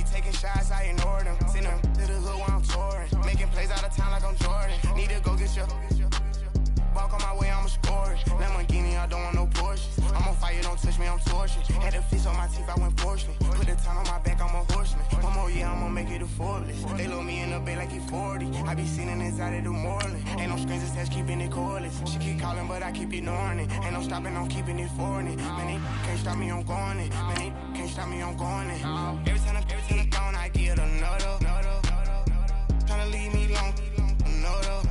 taking shots, I ignore them. Send them to the hood while I'm touring. Making plays out of town like I'm Jordan. Need to go get your walk on my way, I'ma score it. Lamborghini, I don't want no Porsches. I'm on fire, don't touch me, I'm torching. Had a fish on my teeth, I went porcelain. Put the time on my back, I'm a horseman. One more year, I'ma make it a Forbes. They load me in the bay like he 40. I be sitting inside of the Moreland. Ain't no strings attached, keeping it cordless. She keep calling, but I keep ignoring it. Ain't no stopping, I'm keeping it foreign it. Man, they can't stop me, I'm going it. Man, they can't stop me, I'm going it. Every time I'm gone, I get another. Tryna leave me long, another.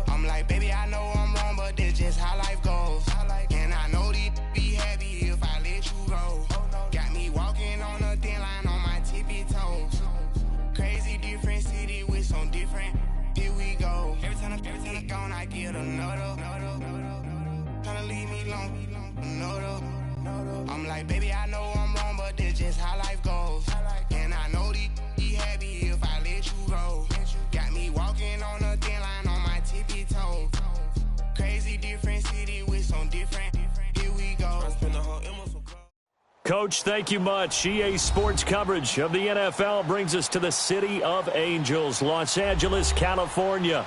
I'm like, baby, I know I'm wrong, but this just how life goes. And I know these be happy if I let you go. Got me walking on a thin line on my tippy toes. Crazy different city with some different. Here we go. Every time I'm gone, I get another. Tryna leave me long, another. I'm like, baby, I know I'm wrong, but this just how life goes. And I know these be happy if I let you go. Got me walking on a thin line on my tippy toes. Crazy different city with some different. Here we go. Coach, thank you much. EA Sports coverage of the NFL brings us to the City of Angels, Los Angeles, California.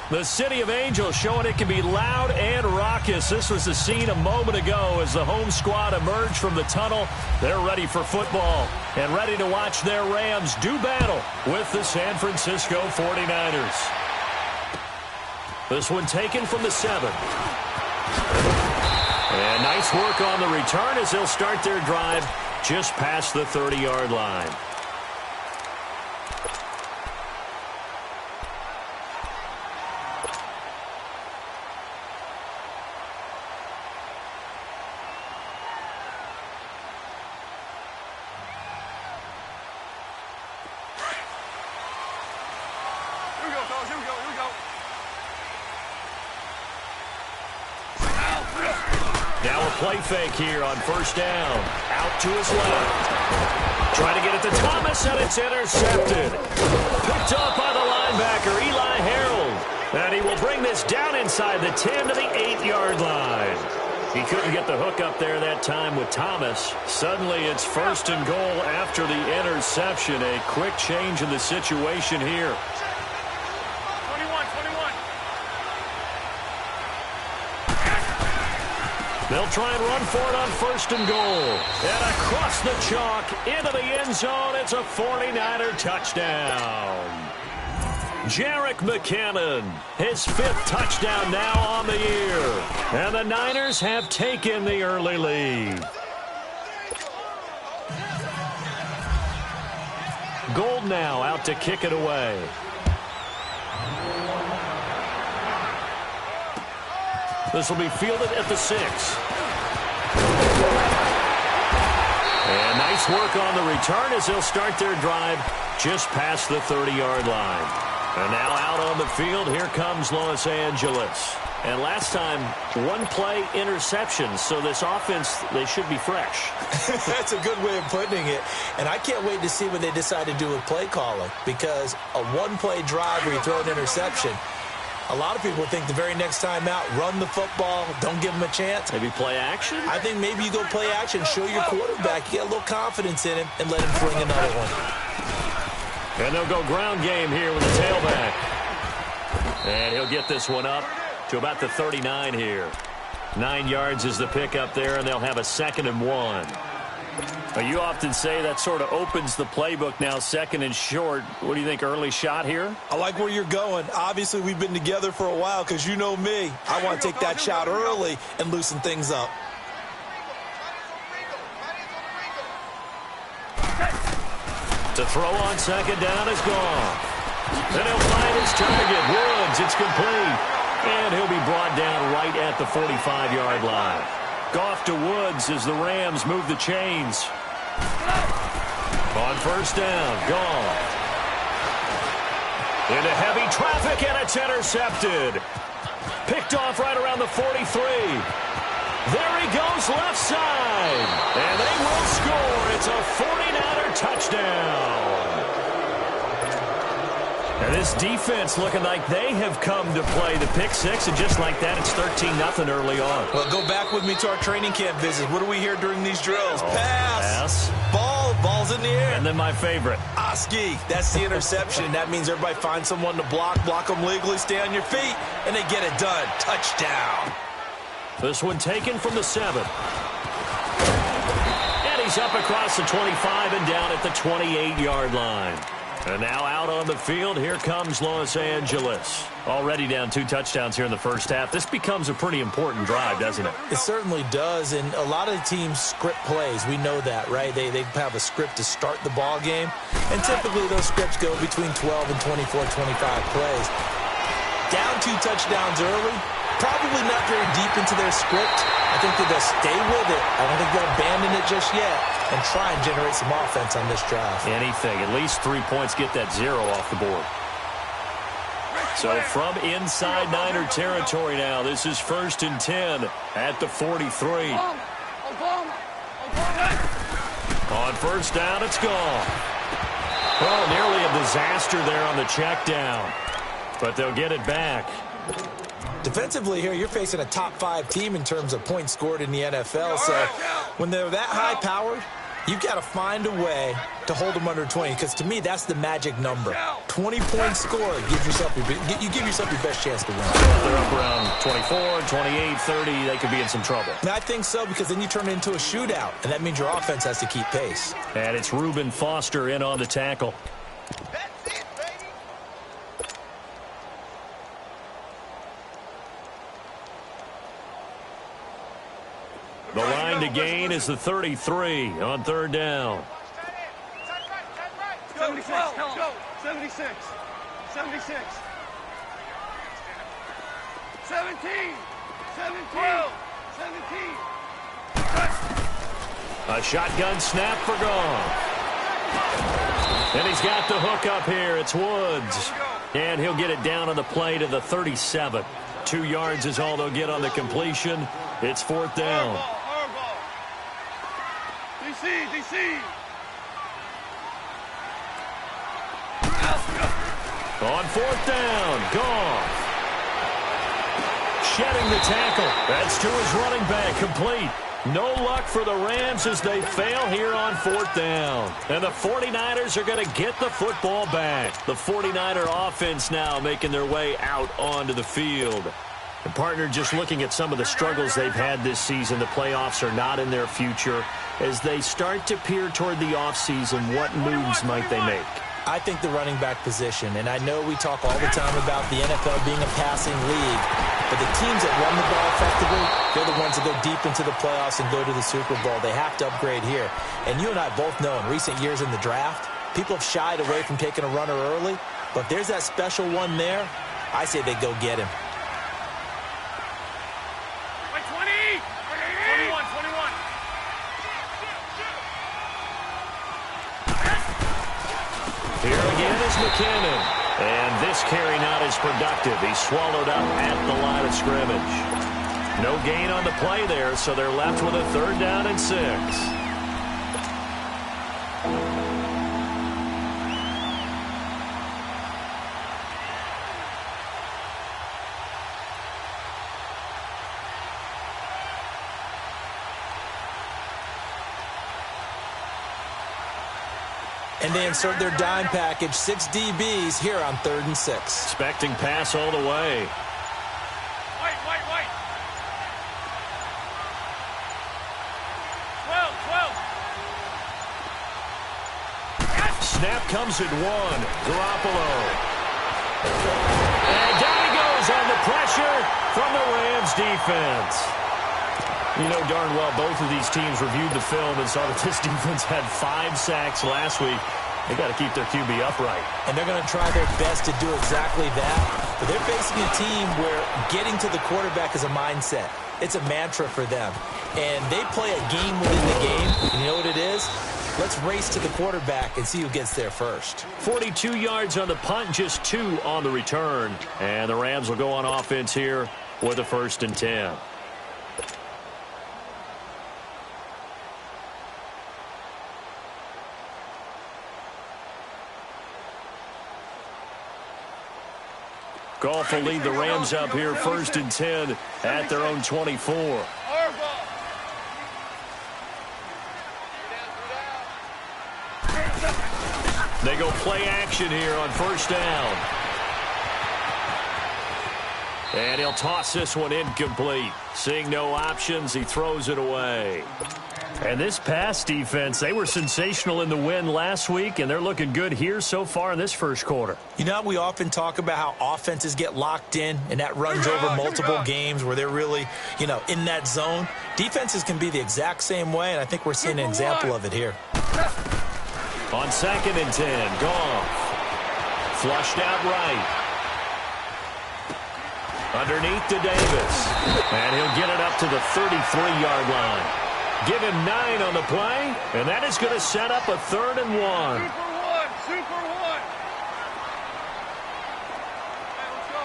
The City of Angels showing it can be loud and raucous. This was the scene a moment ago as the home squad emerged from the tunnel. They're ready for football and ready to watch their Rams do battle with the San Francisco 49ers. This one taken from the 7. And nice work on the return as they'll start their drive just past the 30-yard line. Now a play fake here on first down. Out to his left. Trying to get it to Thomas, and it's intercepted. Picked up by the linebacker, Eli Harold. And he will bring this down inside the 10 to the 8-yard line. He couldn't get the hook up there that time with Thomas. Suddenly it's first and goal after the interception. A quick change in the situation here. They'll try and run for it on first and goal. And across the chalk into the end zone. It's a 49er touchdown. Jerick McKinnon, his 5th touchdown now on the year. And the Niners have taken the early lead. Gold now out to kick it away. This will be fielded at the 6. And nice work on the return as they'll start their drive just past the 30-yard line. And now out on the field, here comes Los Angeles. And last time, one play interception, so this offense, they should be fresh. That's a good way of putting it. And I can't wait to see what they decide to do with play calling, because a one-play drive where you throw an interception, a lot of people think the very next time out, run the football, don't give them a chance. Maybe play action? I think maybe you go play action, show your quarterback, you get a little confidence in him, and let him fling another one. And they'll go ground game here with the tailback. And he'll get this one up to about the 39 here. 9 yards is the pickup there, and they'll have a 2nd and 1. You often say that sort of opens the playbook now, 2nd and short. What do you think, early shot here? I like where you're going. Obviously, we've been together for a while because you know me. I want to take that shot early and loosen things up. To throw on 2nd down is gone. Then he'll find his target. Woods, it's complete. And he'll be brought down right at the 45-yard line. Goff to Woods as the Rams move the chains. On first down, gone. Into heavy traffic, and it's intercepted. Picked off right around the 43. There he goes, left side. And they will score. It's a 49er touchdown. And this defense looking like they have come to play the pick 6, and just like that, it's 13-0 early on. Well, go back with me to our training camp visits. What do we hear during these drills? Pass. Pass. Ball ball's in the air. And then my favorite. Oski, that's the interception. That means everybody finds someone to block them legally, stay on your feet, and they get it done. Touchdown. This one taken from the 7. And he's up across the 25 and down at the 28-yard line. And now out on the field, here comes Los Angeles. Already down 2 touchdowns here in the first half. This becomes a pretty important drive, doesn't it? It certainly does, and a lot of the teams script plays. We know that, right? They have a script to start the ball game, and typically those scripts go between 12 and 24, 25 plays. Down 2 touchdowns early, probably not very deep into their script. I think that they'll stay with it. I don't think they'll abandon it just yet and try and generate some offense on this drive. Anything. At least 3 points, get that 0 off the board. So from inside Niner territory now, this is 1st and 10 at the 43. On first down, it's gone. Oh, nearly a disaster there on the check down. But they'll get it back. Defensively here, you're facing a top 5 team in terms of points scored in the NFL. So when they're that high-powered, you've got to find a way to hold them under 20, because to me, that's the magic number. 20-point score, you give yourself your best chance to win. If they're up around 24, 28, 30, they could be in some trouble. And I think so, because then you turn it into a shootout, and that means your offense has to keep pace. And it's Reuben Foster in on the tackle. The line to gain is the 33 on 3rd down. 76, 76, 76, 17, 17, 17. A shotgun snap for gone. And he's got the hook up here. It's Woods. And he'll get it down on the play to the 37. 2 yards is all they'll get on the completion. It's 4th down. DC. On 4th down, Goff. Shedding the tackle. That's to his running back, complete. No luck for the Rams as they fail here on 4th down. And the 49ers are going to get the football back. The 49er offense now making their way out onto the field. And partner, just looking at some of the struggles they've had this season, the playoffs are not in their future. As they start to peer toward the offseason, what moves might they make? I think the running back position, and I know we talk all the time about the NFL being a passing league, but the teams that run the ball effectively, they're the ones that go deep into the playoffs and go to the Super Bowl. They have to upgrade here. And you and I both know in recent years in the draft, people have shied away from taking a runner early, but if there's that special one there, I say they go get him. Here again is McKinnon. And this carry not as productive. He's swallowed up at the line of scrimmage. No gain on the play there, so they're left with a 3rd down and 6. And they insert their dime package, 6 DBs here on 3rd and 6. Expecting pass all the way. White. 12. Snap comes at 1. Garoppolo. And down he goes on the pressure from the Rams defense. You know darn well both of these teams reviewed the film and saw that this defense had 5 sacks last week. They got to keep their QB upright. And they're going to try their best to do exactly that. But they're facing a team where getting to the quarterback is a mindset. It's a mantra for them. And they play a game within the game. And you know what it is? Let's race to the quarterback and see who gets there first. 42 yards on the punt, just 2 on the return. And the Rams will go on offense here with a 1st and 10. Goff will lead the Rams up here 1st and 10 at their own 24. They go play action here on first down. And he'll toss this one incomplete. Seeing no options, he throws it away. And this pass defense, they were sensational in the win last week, and they're looking good here so far in this first quarter. You know, we often talk about how offenses get locked in, and that runs over multiple games where they're really, in that zone. Defenses can be the exact same way, and I think we're seeing an example of it here. On 2nd and 10, Goff. Flushed out right. Underneath to Davis. And he'll get it up to the 33-yard line. Give him 9 on the play, and that is going to set up a 3rd and 1. Super one. Let's go.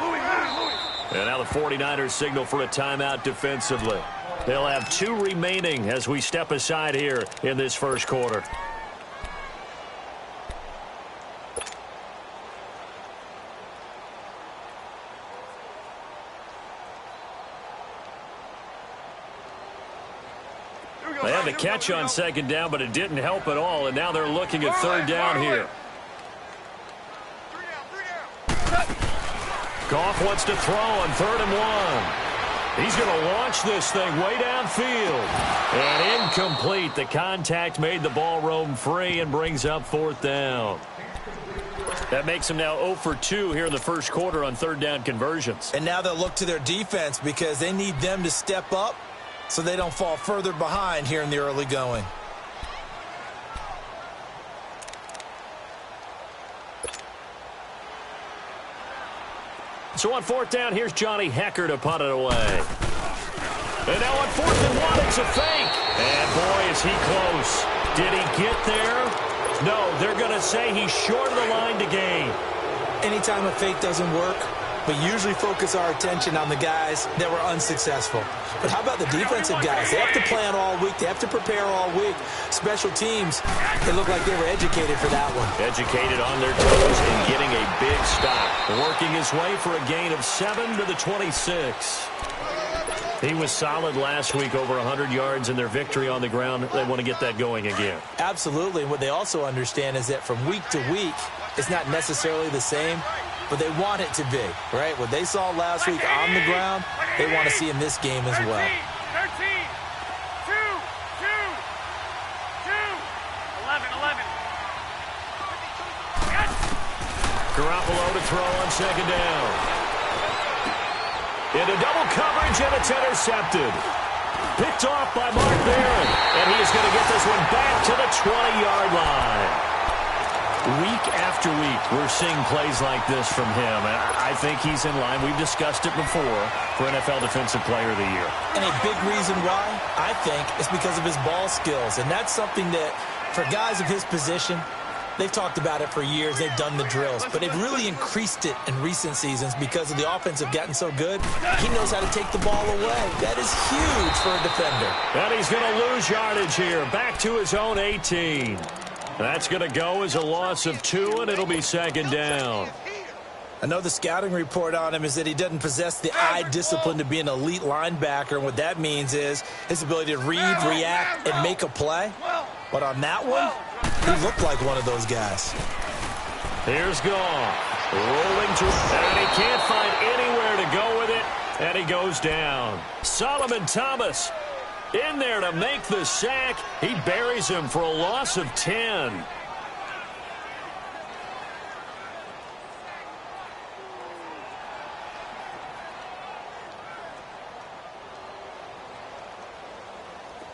Louis. And now the 49ers signal for a timeout defensively. They'll have 2 remaining as we step aside here in this first quarter. They had the catch on 2nd down, but it didn't help at all, and now they're looking at 3rd down here. Goff wants to throw on 3rd and 1. He's going to launch this thing way downfield. And incomplete. The contact made the ball roam free and brings up 4th down. That makes them now 0 for 2 here in the first quarter on 3rd down conversions. And now they'll look to their defense because they need them to step up so they don't fall further behind here in the early going. So on 4th down, here's Johnny Hecker to punt it away. And now on 4th and 1, it's a fake. And boy, is he close. Did he get there? No, they're going to say he's short of the line to gain. Anytime a fake doesn't work, we usually focus our attention on the guys that were unsuccessful. But how about the defensive guys? They have to plan all week. They have to prepare all week. Special teams, they look like they were educated for that one. Educated on their toes and getting a big stop. Working his way for a gain of 7 to the 26. He was solid last week, over 100 yards in their victory on the ground. They want to get that going again. Absolutely. What they also understand is that from week to week, it's not necessarily the same, but they want it to be, right? What they saw last week on the ground, they want to see in this game as well. 13, 2, 11. Garoppolo to throw on 2nd down. Into double coverage, and it's intercepted. Picked off by Mark Barron, and he is going to get this one back to the 20-yard line. Week after week, we're seeing plays like this from him, and I think he's in line. We've discussed it before for NFL Defensive Player of the Year. And a big reason why, I think, is because of his ball skills, and that's something that, for guys of his position, they've talked about it for years. They've done the drills, but they've really increased it in recent seasons because of the offense have gotten so good. He knows how to take the ball away. That is huge for a defender. And he's going to lose yardage here, back to his own 18. That's going to go as a loss of 2, and it'll be 2nd down. I know the scouting report on him is that he doesn't possess the eye discipline to be an elite linebacker, and what that means is his ability to read, react, and make a play. But on that one, he looked like one of those guys. Here's Goff, rolling to, and he can't find anywhere to go with it, and he goes down. Solomon Thomas in there to make the sack. He buries him for a loss of 10.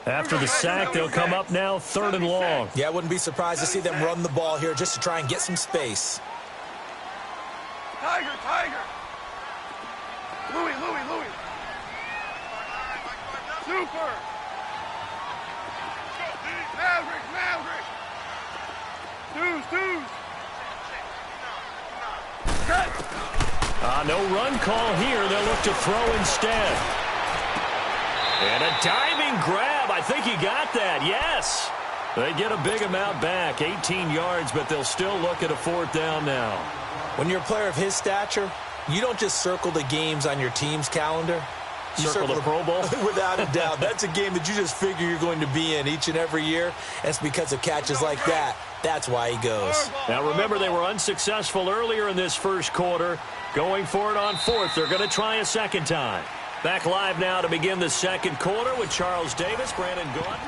After the sack, they'll come up now 3rd and long. Yeah, I wouldn't be surprised to see them run the ball here just to try and get some space. Tiger. Louis. Super. Maverick. Deuce. Cut. No run call here. They'll look to throw instead. And a diving grab. I think he got that. Yes. They get a big amount back. 18 yards, but they'll still look at a 4th down now. When you're a player of his stature, you don't just circle the games on your team's calendar. circle the Pro Bowl? Without a doubt. That's a game that you just figure you're going to be in each and every year. And it's because of catches like that. That's why he goes. Now, remember, they were unsuccessful earlier in this first quarter. Going for it on fourth. They're going to try a second time. Back live now to begin the second quarter with Charles Davis, Brandon Gordon.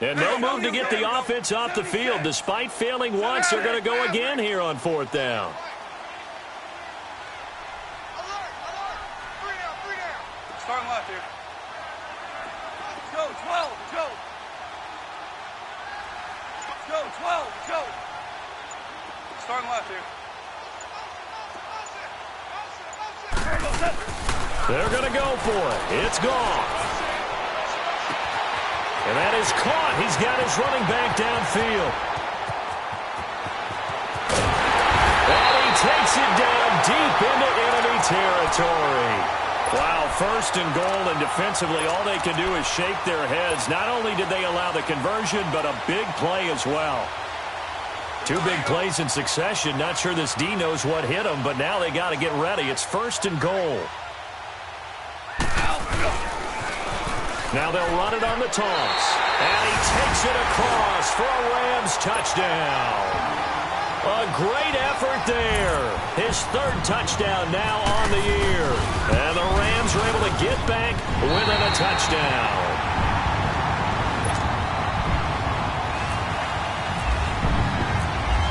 And no move to get the offense off the field. Despite failing once, they're going to go again here on fourth down. Starting left here. Go, 12, go. Go, 12, go. Starting left here. They're going to go for it. It's gone. And that is caught. He's got his running back downfield. And he takes it down deep into enemy territory. Wow, first and goal, and defensively, all they can do is shake their heads. Not only did they allow the conversion, but a big play as well. Two big plays in succession. Not sure this D knows what hit him, but now they got to get ready. It's first and goal. Now they'll run it on the toss. And he takes it across for a Rams touchdown. A great effort there. His third touchdown now on the year. And the Rams are able to get back within a touchdown.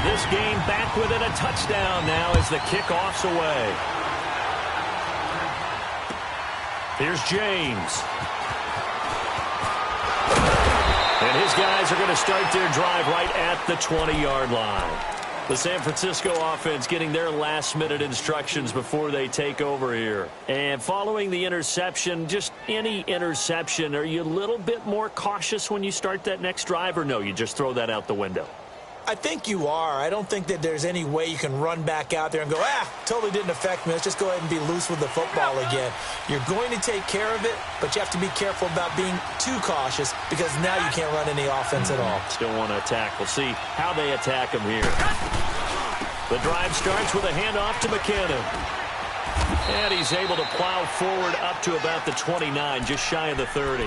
This game back within a touchdown now as the kickoff's away. Here's James. And his guys are going to start their drive right at the 20-yard line. The San Francisco offense getting their last-minute instructions before they take over here. And following the interception, just any interception, are you a little bit more cautious when you start that next drive, or no, you just throw that out the window? I think you are. I don't think that there's any way you can run back out there and go, totally didn't affect me. Let's just go ahead and be loose with the football again. You're going to take care of it, but you have to be careful about being too cautious because now you can't run any offense at all. Still want to attack. We'll see how they attack him here. The drive starts with a handoff to McKinnon. And he's able to plow forward up to about the 29, just shy of the 30.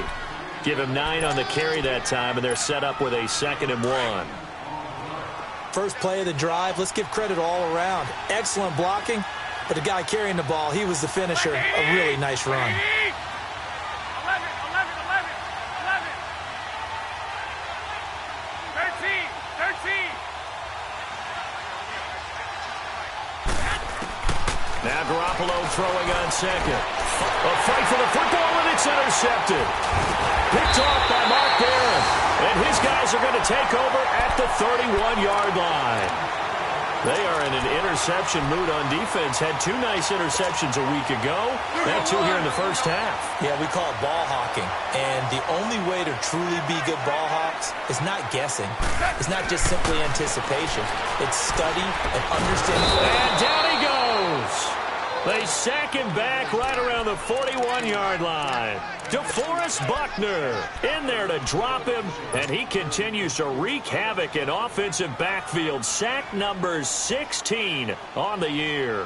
Give him 9 on the carry that time, and they're set up with a 2nd and 1. First play of the drive, let's give credit all around. Excellent blocking, but the guy carrying the ball, he was the finisher. A really nice run. 11. Now Garoppolo throwing on second. A fight for the football, and it's intercepted. Picked off by Mark Barron. And his guys are going to take over at the 31-yard line. They are in an interception mood on defense. Had 2 nice interceptions a week ago. Now 2 here in the first half. Yeah, we call it ball hawking. And the only way to truly be good ball hawks is not guessing. It's not just simply anticipation. It's study and understanding. And down he goes. They sack him back right around the 41-yard line. DeForest Buckner in there to drop him, and he continues to wreak havoc in offensive backfield. Sack number 16 on the year.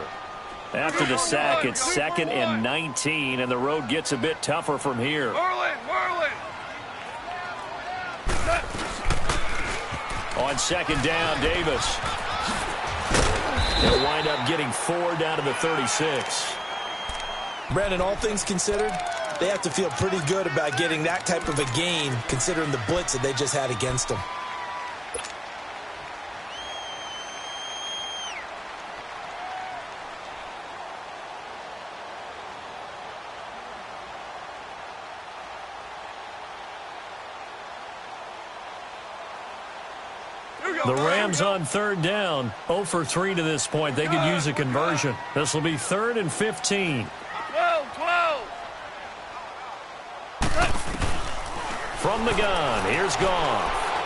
After the sack, it's 2nd and 19, and the road gets a bit tougher from here. Merlin. On 2nd down, Davis. They'll wind up getting 4 down to the 36. Brandon, all things considered, they have to feel pretty good about getting that type of a gain considering the blitz that they just had against them. The Rams on 3rd down, 0 for 3 to this point. They could use a conversion. This will be 3rd and 15. 12. From the gun, here's Goff.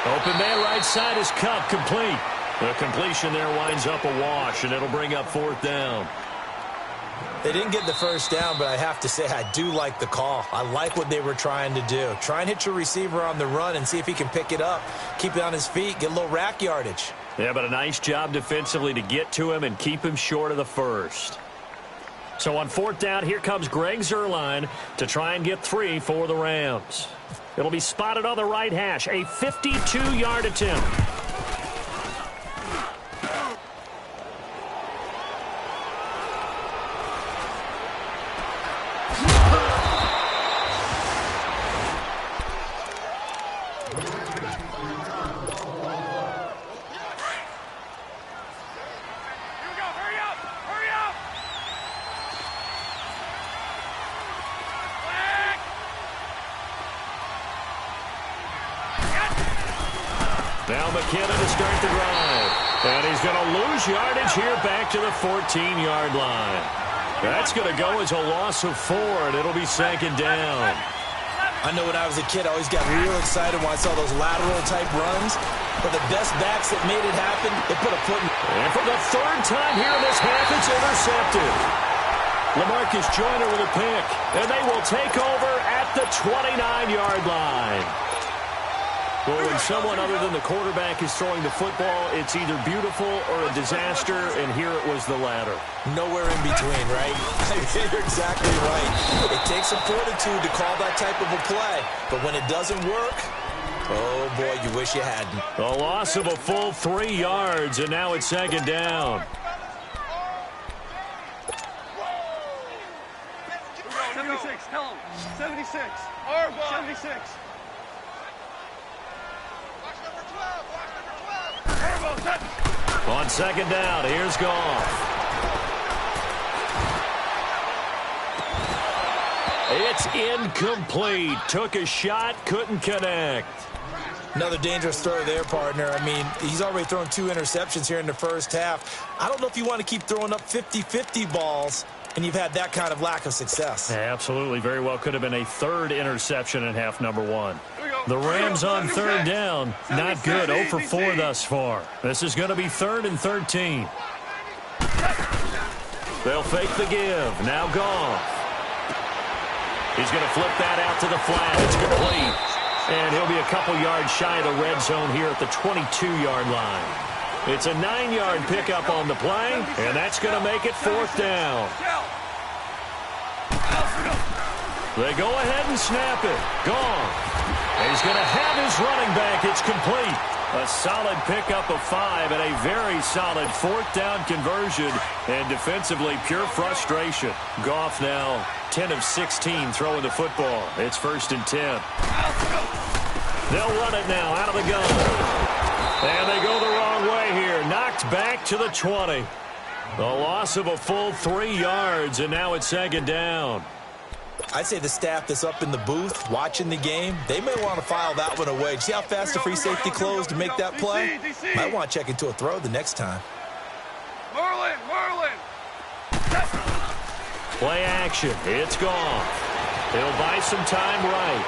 Open man right side is Cup, complete. The completion there winds up a wash, and it'll bring up 4th down. They didn't get the first down, but I have to say I do like the call. I like what they were trying to do. Try and hit your receiver on the run and see if he can pick it up. Keep it on his feet, get a little rack yardage. Yeah, but a nice job defensively to get to him and keep him short of the first. So on 4th down, here comes Greg Zuerlein to try and get 3 for the Rams. It'll be spotted on the right hash, a 52-yard attempt. Now McKinnon to start the drive. And he's going to lose yardage here back to the 14-yard line. That's going to go as a loss of 4, and it'll be 2nd down. I know when I was a kid, I always got real excited when I saw those lateral-type runs. But the best backs that made it happen, they put a foot in. And for the 3rd time here in this half, it's intercepted. LaMarcus Joyner with a pick, and they will take over at the 29-yard line. Well, when someone other than the quarterback is throwing the football, it's either beautiful or a disaster, and here it was the latter. Nowhere in between, right? You're exactly right. It takes some fortitude to call that type of a play, but when it doesn't work, oh, boy, you wish you hadn't. A loss of a full 3 yards, and now it's 2nd down. 76, tell him. 76. 76. On 2nd down, here's Goff. It's incomplete. Took a shot, couldn't connect. Another dangerous throw there, partner. I mean, he's already thrown 2 interceptions here in the first half. I don't know if you want to keep throwing up 50-50 balls, and you've had that kind of lack of success. Absolutely. Very well could have been a 3rd interception in half number 1. The Rams on 3rd down. Not good. 0 for 4 thus far. This is going to be 3rd and 13. They'll fake the give. Now Goff. He's going to flip that out to the flat. It's complete. And he'll be a couple yards shy of the red zone here at the 22-yard line. It's a 9-yard pickup on the play, and that's going to make it 4th down. They go ahead and snap it. Goff. He's going to have his running back. It's complete. A solid pickup of 5 and a very solid 4th down conversion. And defensively, pure frustration. Goff now 10 of 16 throwing the football. It's 1st and 10. They'll run it now out of the gun. And they go the wrong way here. Knocked back to the 20. A loss of a full 3 yards, and now it's 2nd down. I'd say the staff that's up in the booth watching the game, they may want to file that one away. See how fast the free safety closed to make that play? Might want to check into a throw the next time. Merlin. Play action. It's gone. He'll buy some time right.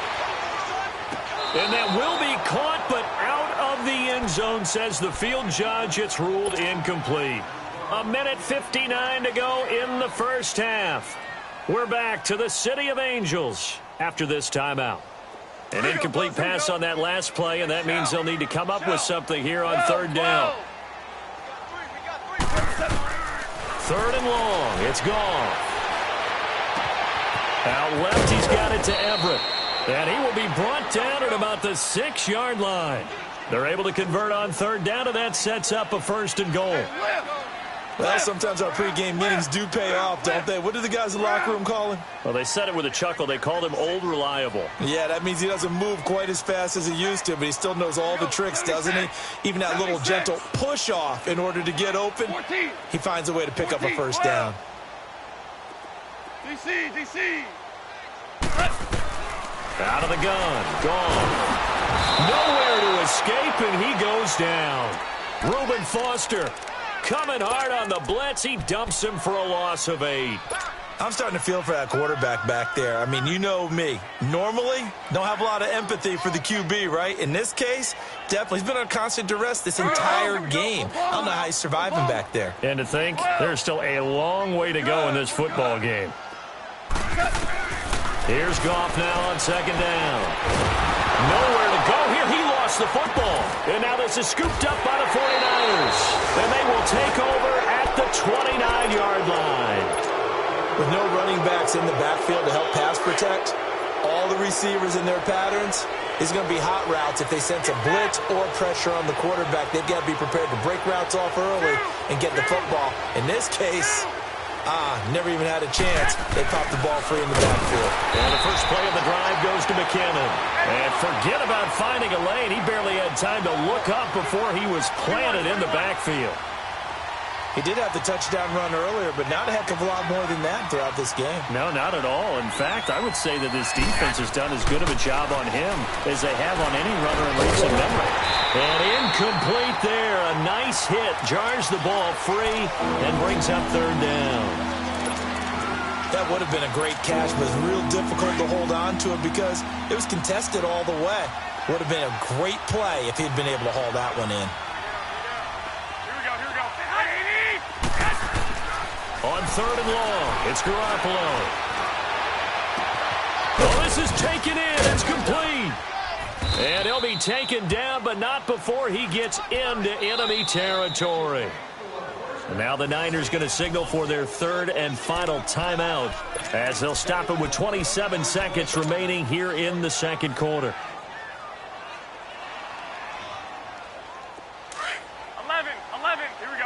And that will be caught, but out of the end zone, says the field judge. It's ruled incomplete. 1:59 to go in the first half. We're back to the City of Angels after this timeout. An incomplete pass on that last play, and that means they'll need to come up with something here on 3rd down. 3rd and long. It's gone. Out left, he's got it to Everett. And he will be brought down at about the 6-yard line. They're able to convert on 3rd down, and that sets up a 1st and goal. Well, sometimes our pregame meetings do pay off, don't they? What do the guys in the locker room call him? Well, they said it with a chuckle. They called him Old Reliable. Yeah, that means he doesn't move quite as fast as he used to, but he still knows all the tricks, doesn't he? Even that little gentle push-off in order to get open. He finds a way to pick up a 1st down. DC. Out of the gun. Gone. Nowhere to escape, and he goes down. Reuben Foster coming hard on the blitz. He dumps him for a loss of 8. I'm starting to feel for that quarterback back there. I mean, you know me. Normally, don't have a lot of empathy for the QB, right? In this case, definitely. He's been on constant duress this entire game. I don't know how he's surviving back there. And to think, there's still a long way to go in this football game. Here's Goff now on second down. Nowhere to go here. He lost the football. And now this is scooped up by the 49ers. And they will take over at the 29-yard line. With no running backs in the backfield to help pass protect, all the receivers in their patterns, it's going to be hot routes if they sense a blitz or pressure on the quarterback. They've got to be prepared to break routes off early and get the football. In this case, never even had a chance. They popped the ball free in the backfield. And the first play of the drive goes to McKinnon. And forget about finding a lane. He barely had time to look up before he was planted in the backfield. He did have the touchdown run earlier, but not a heck of a lot more than that throughout this game. No, not at all. In fact, I would say that this defense has done as good of a job on him as they have on any runner in recent memory. And incomplete there. A nice hit. Jars the ball free and brings up third down. That would have been a great catch, but it's real difficult to hold on to it because it was contested all the way. Would have been a great play if he'd been able to haul that one in. On third and long, it's Garoppolo. Oh, this is taken in. It's complete. And he'll be taken down, but not before he gets into enemy territory. And now the Niners going to signal for their third and final timeout as they'll stop it with 27 seconds remaining here in the second quarter. 11. Here we go.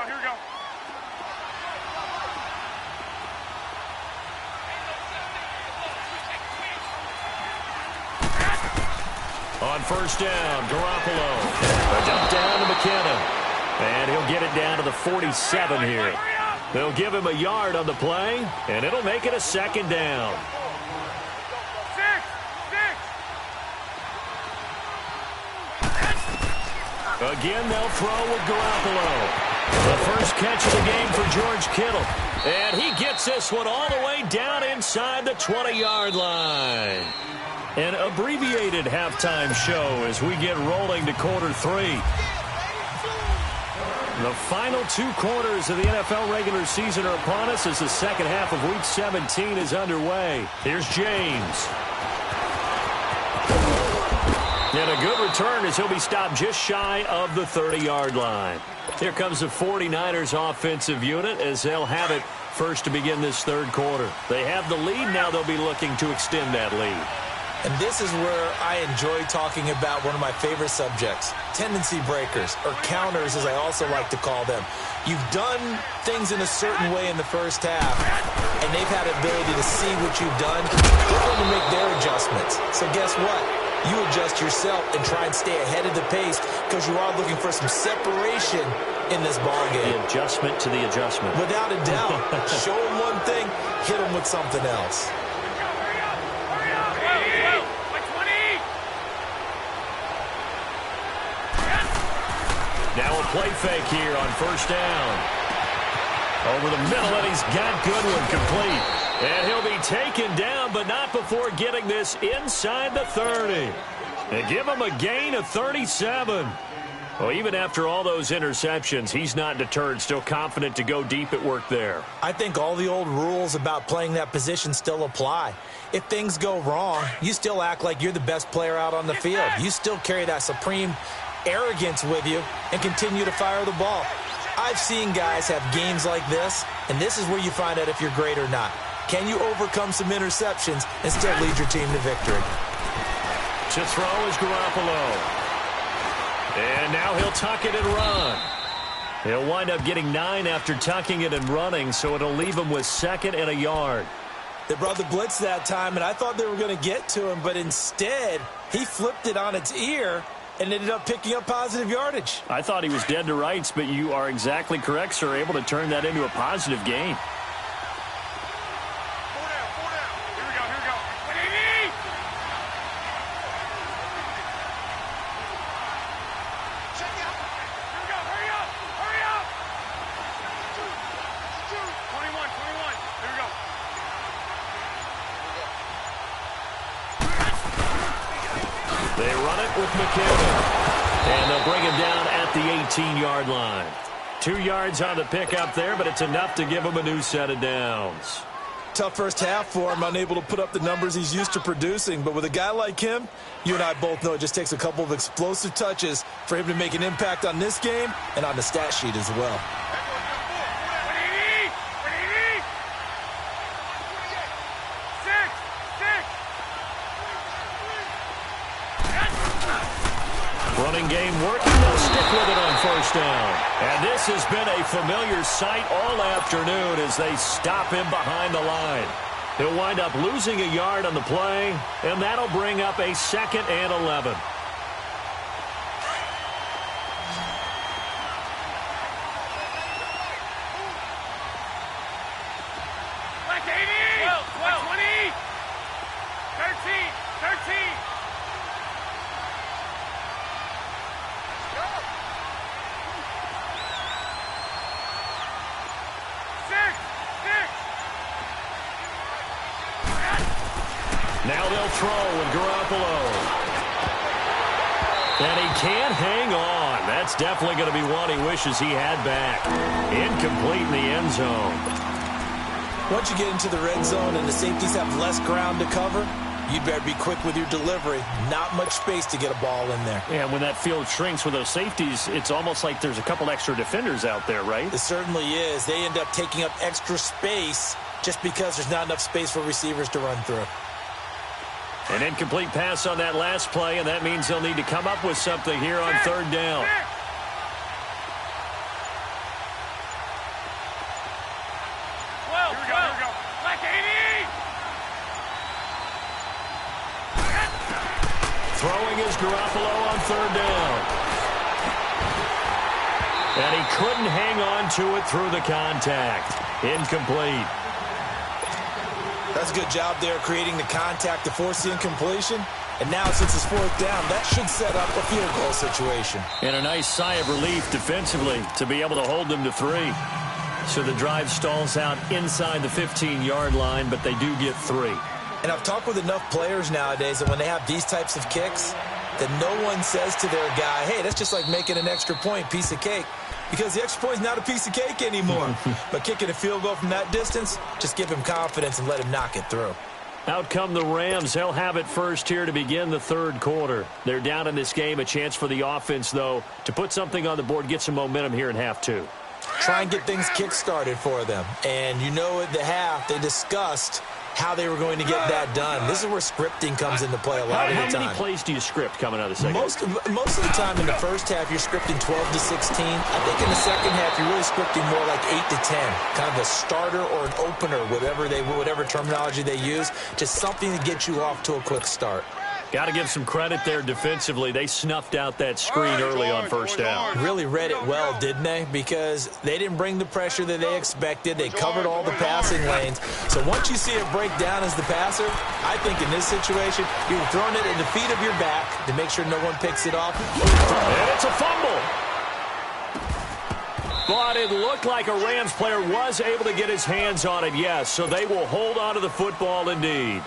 On first down, Garoppolo. A dump down to McKinnon. And he'll get it down to the 47 here. They'll give him a yard on the play, and it'll make it a second down. 6. Again, they'll throw with Garoppolo. The first catch of the game for George Kittle. And he gets this one all the way down inside the 20-yard line. An abbreviated halftime show as we get rolling to quarter three. The final two quarters of the NFL regular season are upon us as the second half of Week 17 is underway. Here's James. And a good return as he'll be stopped just shy of the 30-yard line. Here comes the 49ers offensive unit as they'll have it first to begin this third quarter. They have the lead. Now they'll be looking to extend that lead. And this is where I enjoy talking about one of my favorite subjects, tendency breakers, or counters as I also like to call them. You've done things in a certain way in the first half, and they've had the ability to see what you've done. They're going to make their adjustments. So guess what? You adjust yourself and try and stay ahead of the pace because you are looking for some separation in this ballgame. The adjustment to the adjustment. Without a doubt. Show them one thing, hit them with something else. Now a play fake here on first down. Over the middle, and he's got Goodwin complete. And he'll be taken down, but not before getting this inside the 30. They give him a gain of 37. Well, even after all those interceptions, he's not deterred, still confident to go deep at work there. I think all the old rules about playing that position still apply. If things go wrong, you still act like you're the best player out on the field. You still carry that supreme arrogance with you and continue to fire the ball. I've seen guys have games like this, and this is where you find out if you're great or not. Can you overcome some interceptions and still lead your team to victory? To throw is Garoppolo. And now he'll tuck it and run. He'll wind up getting 9 after tucking it and running, so it'll leave him with second and a yard. They brought the blitz that time, and I thought they were going to get to him, but instead he flipped it on its ear and ended up picking up positive yardage. I thought he was dead to rights, but you are exactly correct, sir, able to turn that into a positive gain. 4 down. Here we go. Check out. Here we go. Hurry up. 21. Here we go. with McKinnon. And they'll bring him down at the 18-yard line. 2 yards on the pickup there, but it's enough to give him a new set of downs. Tough first half for him, unable to put up the numbers he's used to producing. But with a guy like him, you and I both know it just takes a couple of explosive touches for him to make an impact on this game and on the stat sheet as well. Running game working. They'll stick with it on first down. And this has been a familiar sight all afternoon as they stop him behind the line. He'll wind up losing a yard on the play, and that'll bring up a 2nd and 11. Now they'll throw with Garoppolo. And he can't hang on. That's definitely going to be one he wishes he had back. Incomplete in the end zone. Once you get into the red zone and the safeties have less ground to cover, you'd better be quick with your delivery. Not much space to get a ball in there. Yeah, when that field shrinks with those safeties, it's almost like there's a couple extra defenders out there, right? It certainly is. They end up taking up extra space just because there's not enough space for receivers to run through. An incomplete pass on that last play, and that means they'll need to come up with something here on third down. Well, here we go. Black 80! Throwing is Garoppolo on third down. And he couldn't hang on to it through the contact. Incomplete. That's a good job there creating the contact to force the incompletion. And now since it's fourth down, that should set up a field goal situation. And a nice sigh of relief defensively to be able to hold them to 3. So the drive stalls out inside the 15-yard line, but they do get 3. And I've talked with enough players nowadays that when they have these types of kicks, that no one says to their guy, hey, that's just like making an extra point, piece of cake. Because the extra point is not a piece of cake anymore. But kicking a field goal from that distance, just give him confidence and let him knock it through. Out come the Rams. They'll have it first here to begin the third quarter. They're down in this game. A chance for the offense, though, to put something on the board, get some momentum here in half 2. Try and get things kick-started for them. And you know at the half, they discussed how they were going to get that done. This is where scripting comes into play a lot of the time. How many plays do you script coming out of the second? Most of the time in the first half, you're scripting 12 to 16. I think in the second half, you're really scripting more like 8 to 10. Kind of a starter or an opener, whatever terminology they use. Just something to get you off to a quick start. Got to give some credit there defensively. They snuffed out that screen early on first down. Really read it well, didn't they? Because they didn't bring the pressure that they expected. They covered all the passing lanes. So once you see it break down as the passer, I think in this situation, you're throwing it at the feet of your back to make sure no one picks it off. And it's a fumble. But it looked like a Rams player was able to get his hands on it, yes. So they will hold on to the football indeed.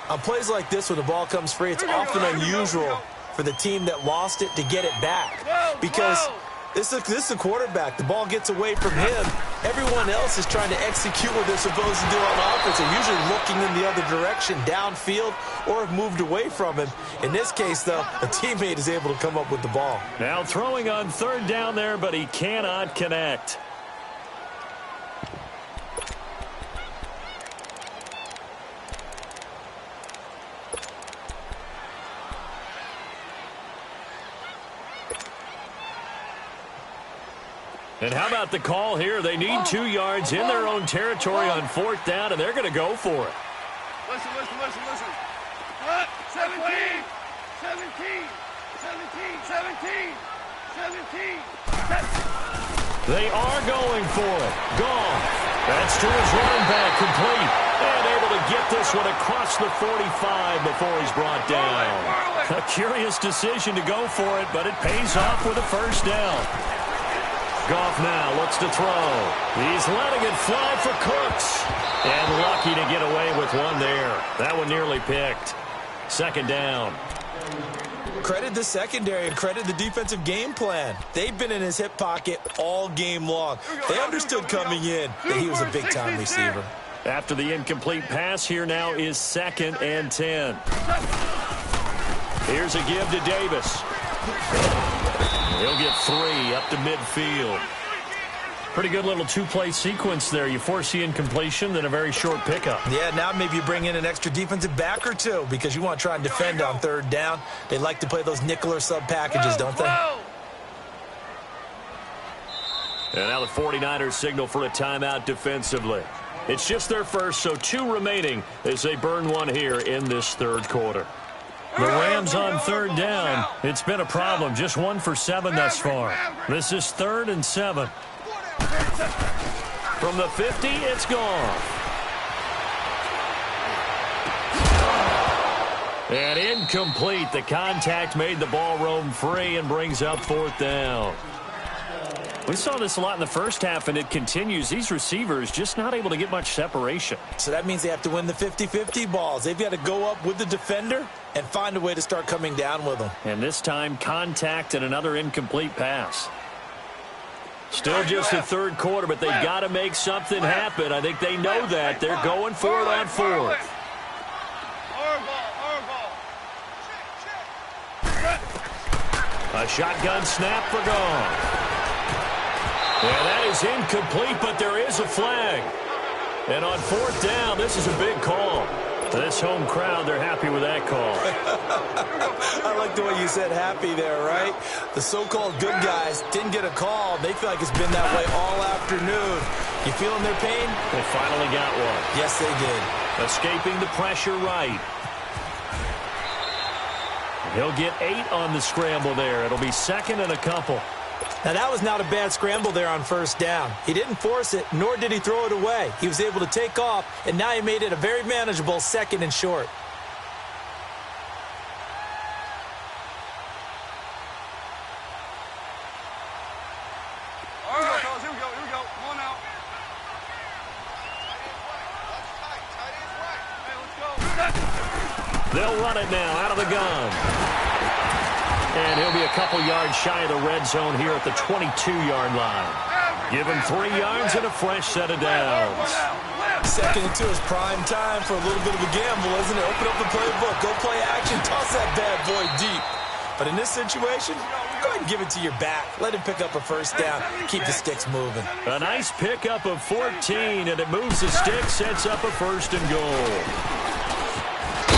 On plays like this, when the ball comes free, it's often unusual for the team that lost it to get it back. Because this is the quarterback. The ball gets away from him. Everyone else is trying to execute what they're supposed to do on offense. They're usually looking in the other direction, downfield, or have moved away from him. In this case, though, a teammate is able to come up with the ball. Now throwing on third down there, but he cannot connect. And how about the call here? They need 2 yards in their own territory on fourth down, and they're going to go for it. Listen. 17. They are going for it. Gone. That's to his running back, complete. And able to get this one across the 45 before he's brought down. A curious decision to go for it, but it pays off with a first down. Goff now looks to throw. He's letting it fly for Cooks. And lucky to get away with one there. That one nearly picked. Second down. Credit the secondary and credit the defensive game plan. They've been in his hip pocket all game long. They understood coming in that he was a big-time receiver. After the incomplete pass, here now is 2nd and 10. Here's a give to Davis. He'll get 3 up to midfield. Pretty good little two-play sequence there. You force the incompletion, then a very short pickup. Yeah, now maybe you bring in an extra defensive back or two because you want to try and defend on 3rd down. They like to play those nickel or sub packages, don't they? And now the 49ers signal for a timeout defensively. It's just their first, so 2 remaining as they burn one here in this 3rd quarter. The Rams on 3rd down. It's been a problem. Just 1 for 7 thus far. This is 3rd and 7. From the 50, it's gone. And incomplete. The contact made the ball roam free and brings up 4th down. We saw this a lot in the first half, and it continues. These receivers just not able to get much separation. So that means they have to win the 50-50 balls. They've got to go up with the defender and find a way to start coming down with them. And this time, contact and another incomplete pass. Still just the 3rd quarter, but they've got to make something happen. I think they know that. They're going for it on 4th. A shotgun snap for gone. And that is incomplete, but there is a flag. And on 4th down, this is a big call. This home crowd, they're happy with that call. I like the way you said happy there, right? The so-called good guys didn't get a call. They feel like it's been that way all afternoon. You feeling their pain? They finally got one. Yes, they did. Escaping the pressure right. He'll get 8 on the scramble there. It'll be 2nd and a couple. Now, that was not a bad scramble there on 1st down. He didn't force it, nor did he throw it away. He was able to take off, and now he made it a very manageable 2nd and short. All right, fellas, here we go. Come on now. Hey, let's go. They'll run it now out of the gun. And he'll be a couple yards shy of the red zone here at the 22-yard line. Give him 3 yards and a fresh set of downs. 2nd and 2 is prime time for a little bit of a gamble, isn't it? Open up the playbook, go play action, toss that bad boy deep. But in this situation, go ahead and give it to your back. Let him pick up a 1st down. Keep the sticks moving. A nice pickup of 14, and it moves the stick, sets up a 1st and goal.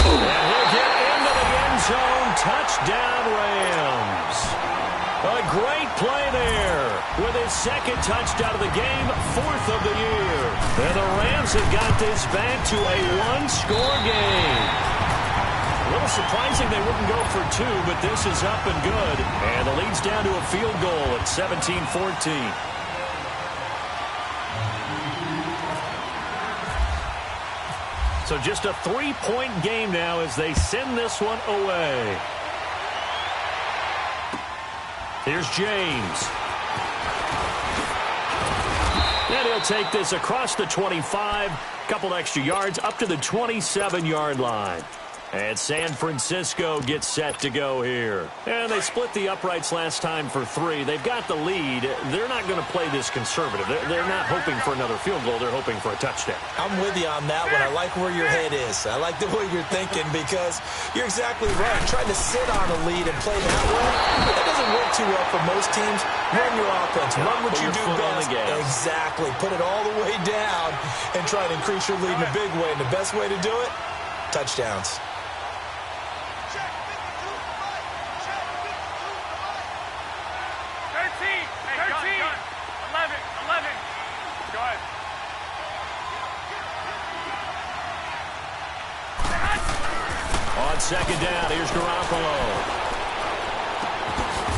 And he'll get into the end zone. Touchdown, Rams. A great play there with his 2nd touchdown of the game, 4th of the year. And the Rams have got this back to a 1-score game. A little surprising they wouldn't go for 2, but this is up and good. And the lead's down to a field goal at 17-14. So just a 3-point game now as they send this one away. Here's James. And he'll take this across the 25, couple extra yards up to the 27-yard line. And San Francisco gets set to go here. And they split the uprights last time for 3. They've got the lead. They're not going to play this conservative. They're not hoping for another field goal. They're hoping for a touchdown. I'm with you on that one. I like where your head is. I like the way you're thinking because you're exactly right. Trying to sit on a lead and play that way, that doesn't work too well for most teams. Run your offense. Run what you do best. Exactly. Put it all the way down and try to increase your lead in a big way. And the best way to do it, touchdowns. On 2nd down, here's Garoppolo.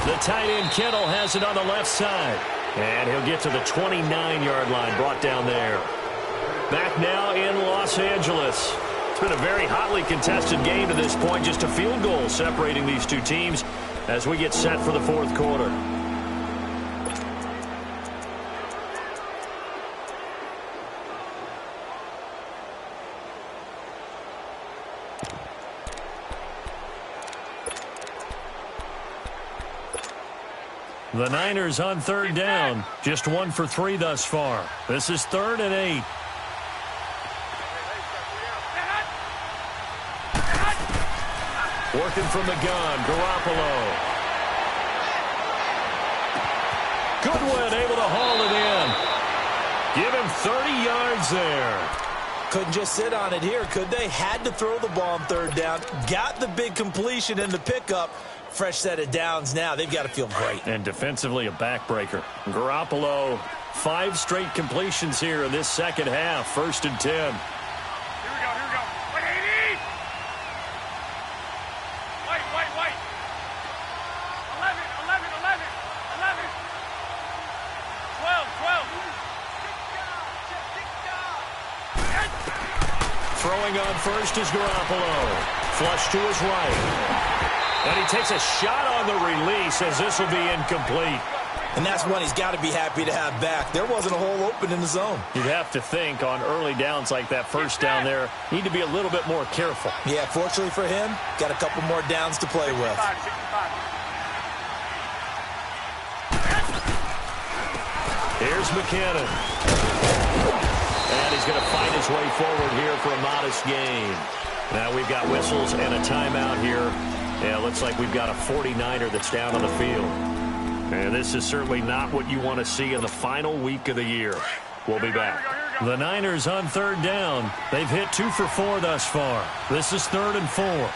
The tight end Kittle has it on the left side. And he'll get to the 29-yard line, brought down there. Back now in Los Angeles. It's been a very hotly contested game to this point. Just a field goal separating these two teams as we get set for the 4th quarter. The Niners on third down. Just 1 for 3 thus far. This is 3rd and 8. Working from the gun, Garoppolo. Goodwin able to haul it in. Give him 30 yards there. Couldn't just sit on it here, could they? Had to throw the ball on third down. Got the big completion in the pickup. Fresh set of downs now. They've got to feel great. And defensively, a backbreaker. Garoppolo, 5 straight completions here in this second half. 1st and 10. Here we go. Wait, 80! Wait. 11. 12. Throwing on first is Garoppolo. Flush to his right. And he takes a shot on the release as this will be incomplete. And that's one he's got to be happy to have back. There wasn't a hole open in the zone. You'd have to think on early downs like that first down there, need to be a little bit more careful. Yeah, fortunately for him, got a couple more downs to play with. 65. Here's McKinnon. And he's going to fight his way forward here for a modest gain. Now we've got whistles and a timeout here. Yeah, looks like we've got a 49er that's down on the field. And this is certainly not what you want to see in the final week of the year. We'll be back. The Niners on third down. They've hit 2 for 4 thus far. This is 3rd and 4. 21.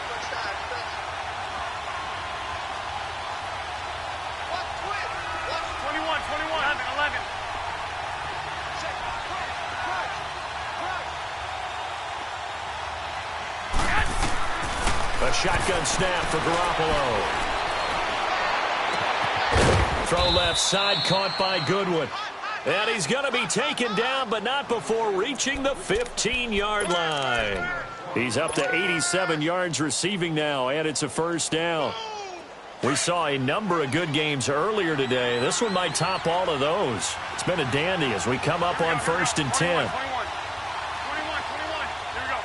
11. A shotgun snap for Garoppolo. Throw left side, caught by Goodwin. And he's going to be taken down, but not before reaching the 15-yard line. He's up to 87 yards receiving now, and it's a first down. We saw a number of good games earlier today. This one might top all of those. It's been a dandy as we come up on 1st and 10. 21. Here we go.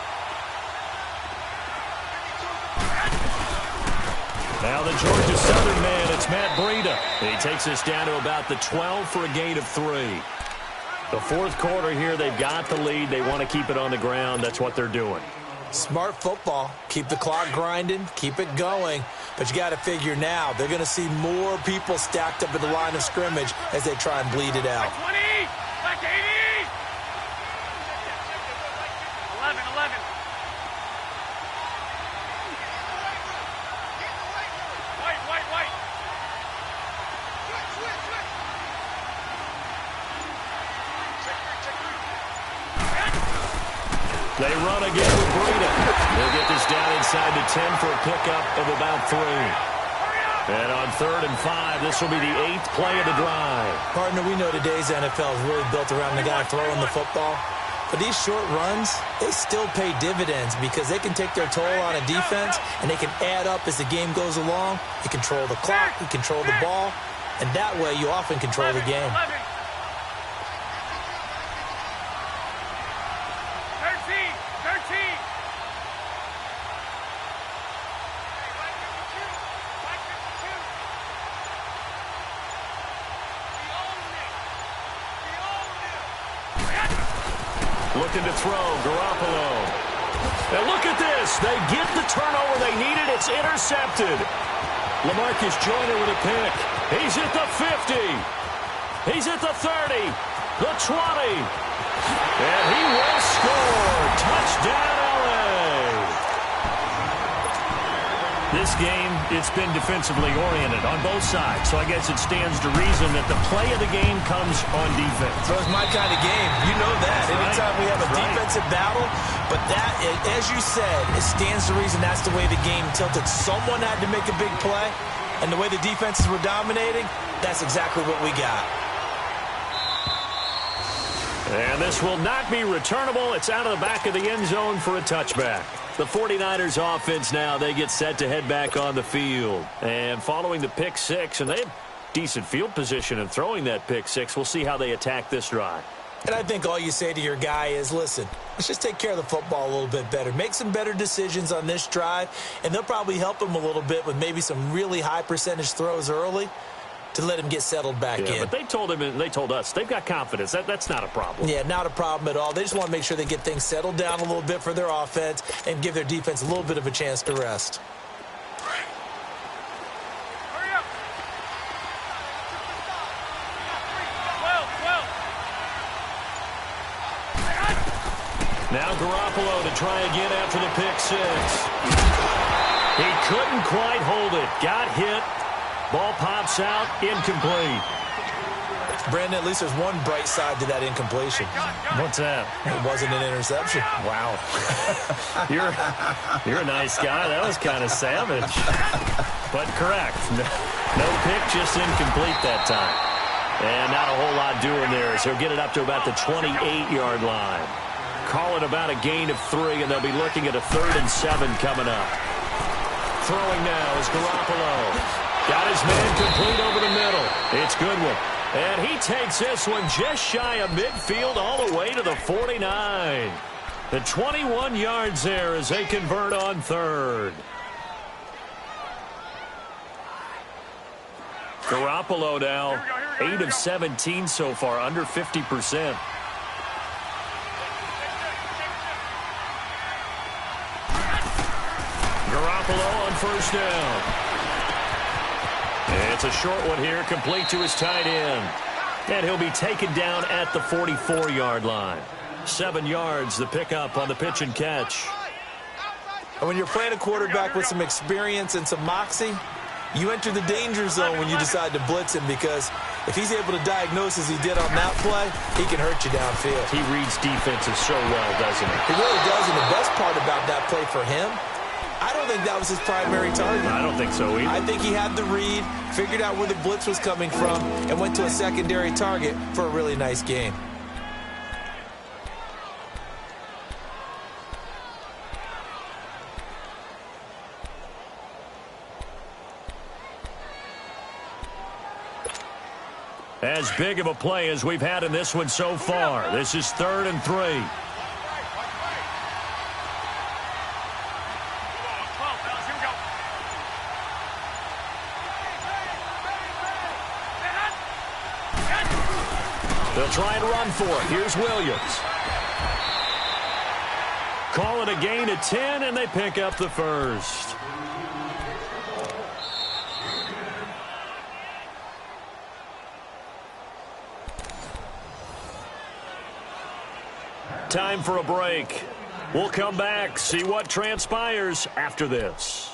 Now the Georgia Southern man, it's Matt Breida. He takes us down to about the 12 for a gain of 3. The 4th quarter here, they've got the lead. They want to keep it on the ground. That's what they're doing. Smart football. Keep the clock grinding. Keep it going. But you got to figure now, they're going to see more people stacked up at the line of scrimmage as they try and bleed it out. 20. Back 80. 11. White. They run again with Breida. They'll get this down inside the 10 for a pickup of about 3. And on 3rd and 5, this will be the 8th play of the drive. Partner, we know today's NFL is really built around the guy throwing the football. But these short runs, they still pay dividends because they can take their toll on a defense and they can add up as the game goes along. You control the clock, you control the ball, and that way you often control the game. 13. Looking to throw, Garoppolo. And look at this. They get the turnover they needed. It's intercepted. LaMarcus Joyner with a pick. He's at the 50. He's at the 30. The 20. And he will score. Touchdown, L.A. This game, it's been defensively oriented on both sides, so I guess it stands to reason that the play of the game comes on defense. So it's my kind of game. You know that. Anytime we have a defensive battle, but that, as you said, it stands to reason that's the way the game tilted. Someone had to make a big play, and the way the defenses were dominating, that's exactly what we got. And this will not be returnable. It's out of the back of the end zone for a touchback. The 49ers offense now, they get set to head back on the field. And following the pick 6, and they have decent field position in throwing that pick 6. We'll see how they attack this drive. And I think all you say to your guy is, listen, let's just take care of the football a little bit better. Make some better decisions on this drive, and they'll probably help him a little bit with maybe some really high percentage throws early. to let him get settled back in. But they told us they've got confidence. That's not a problem. Yeah, not a problem at all. They just want to make sure they get things settled down a little bit for their offense and give their defense a little bit of a chance to rest. Now Garoppolo to try again after the pick six. He couldn't quite hold it. Got hit. Ball pops out. Incomplete. Brandon, at least there's one bright side to that incompletion. What's that? It wasn't an interception. Wow. You're a nice guy. That was kind of savage. But correct. No pick, just incomplete that time. And not a whole lot doing there, so he'll get it up to about the 28-yard line. Call it about a gain of 3, and they'll be looking at a 3rd and 7 coming up. Throwing now is Garoppolo. Got his man complete over the middle. It's Goodwin. And he takes this one just shy of midfield all the way to the 49. The 21 yards there as they convert on 3rd. Garoppolo now 8 of 17 so far, under 50%. Garoppolo on 1st down. It's a short one here, complete to his tight end. And he'll be taken down at the 44-yard line. 7 yards, the pickup on the pitch and catch. And when you're playing a quarterback with some experience and some moxie, you enter the danger zone when you decide to blitz him, because if he's able to diagnose as he did on that play, he can hurt you downfield. He reads defenses so well, doesn't he? He really does, and the best part about that play for him, I don't think that was his primary target. I don't think so either. I think he had the read, figured out where the blitz was coming from, and went to a secondary target for a really nice gain. As big of a play as we've had in this one so far. This is 3rd and 3. They'll try and run for it. Here's Williams. Call it a gain of 10, and they pick up the 1st. Time for a break. We'll come back, see what transpires after this.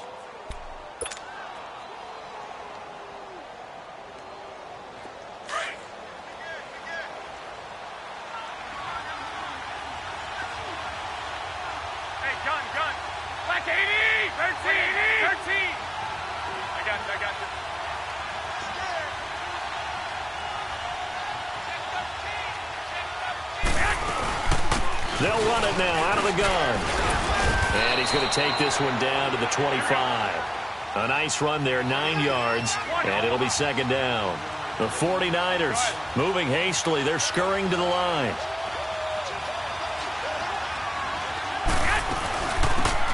They'll run it now out of the gun. And he's going to take this one down to the 25. A nice run there, 9 yards, and it'll be 2nd down. The 49ers moving hastily. They're scurrying to the line.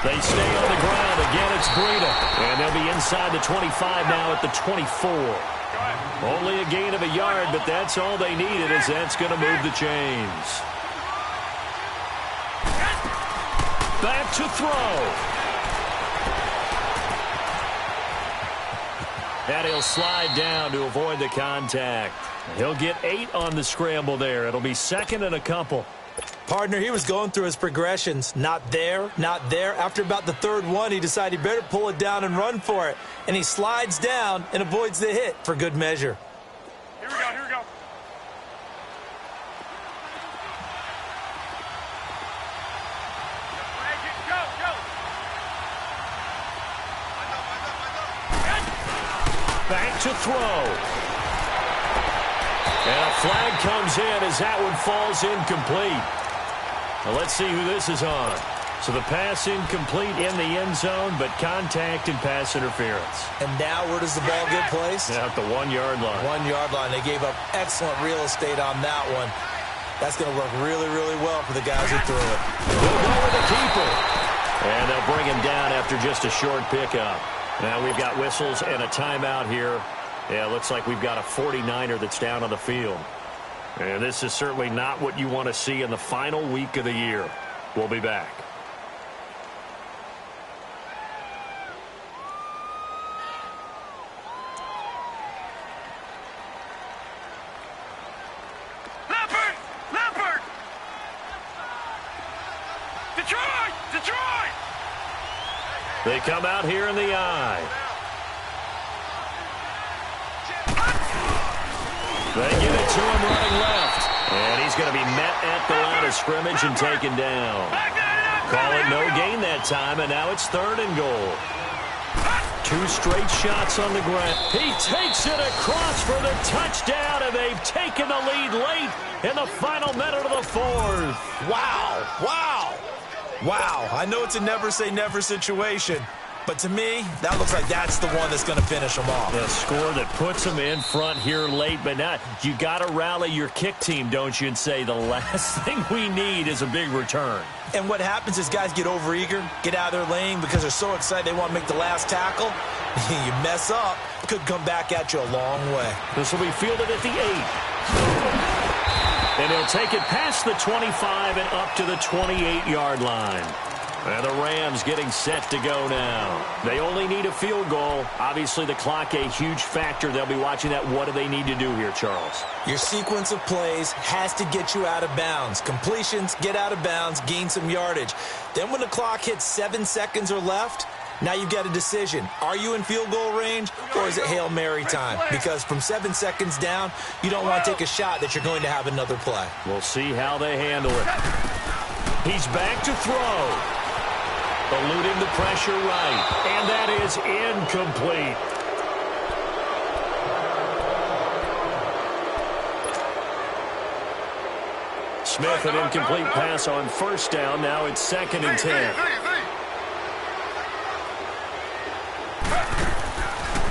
They stay on the ground. Again, it's Breida. And they'll be inside the 25 now at the 24. Only a gain of a yard, but that's all they needed, as that's going to move the chains. Back to throw. And he'll slide down to avoid the contact. He'll get 8 on the scramble there. It'll be 2nd and a couple. Partner, he was going through his progressions. Not there, not there. After about the 3rd one, he decided he better pull it down and run for it. And he slides down and avoids the hit for good measure. Here we go, here we go. Back to throw. And a flag comes in as that one falls incomplete. Well, let's see who this is on. So the pass incomplete in the end zone, but contact and pass interference. And now where does the ball get placed? At the 1-yard line. 1-yard line. They gave up excellent real estate on that one. That's going to work really, really well for the guys who threw it. They'll go with the keeper. And they'll bring him down after just a short pickup. Now we've got whistles and a timeout here Yeah, it looks like we've got a 49er that's down on the field. And this is certainly not what you want to see in the final week of the year. We'll be back. Leopard! Detroit! They come out here in the eye. They give it to him running left. And he's going to be met at the line of scrimmage and taken down. Call it no gain that time, and now it's 3rd and goal. 2 straight shots on the ground. He takes it across for the touchdown, and they've taken the lead late in the final minute of the 4th. Wow, I know it's a never-say-never situation, but to me, that looks like that's the one that's going to finish them off. The score that puts them in front here late, but not. You got to rally your kick team, don't you, and say the last thing we need is a big return. And what happens is guys get overeager, get out of their lane because they're so excited they want to make the last tackle. You mess up, could come back at you a long way. This will be fielded at the 8. And he'll take it past the 25 and up to the 28-yard line. And the Rams getting set to go now. They only need a field goal. Obviously, the clock a huge factor. They'll be watching that. What do they need to do here, Charles? Your sequence of plays has to get you out of bounds. Completions, get out of bounds, gain some yardage. Then when the clock hits 7 seconds or left, now you've got a decision. Are you in field goal range, or is it Hail Mary time? Because from 7 seconds down, you don't want to take a shot that you're going to have another play. We'll see how they handle it. He's back to throw. Eluding the pressure right. And that is incomplete. Smith, an incomplete pass on 1st down. Now it's 2nd and 10.